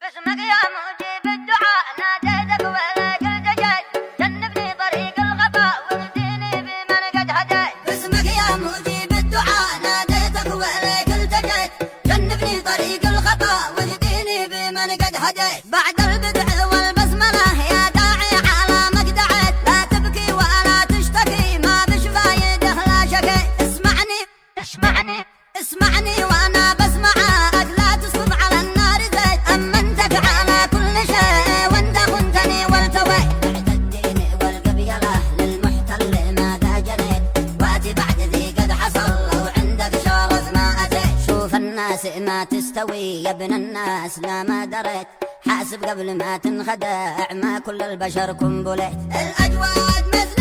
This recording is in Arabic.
باسمك يا مجيب الدعاء ناديتك ولك التجيت جنبني طريق الغباء واهديني بمن قد هديت. باسمك يا مجيب الدعاء ناديتك ولك التجيت جنبني طريق الخطا واهديني بمن قد هديت. بعد البدع والبسمله يا داعي على مقدعت لا تبكي ولا تشتكي ما بش فايده لا شكيت. اسمعني اسمعني وانا بسمعك لا تصب على النار زيت امنتك على كل شيء وانت خنتني والتويت. بعد الدين والقبيله للمحتل ماذا جنيت واتي بعد ذي قد حصل لو عندك شرف ما اتيت. شوف الناس ما تستوي يا ابن الناس لا ما دريت حاسب قبل ما تنخدع ما كل البشر كنبليت. الاجواد مثل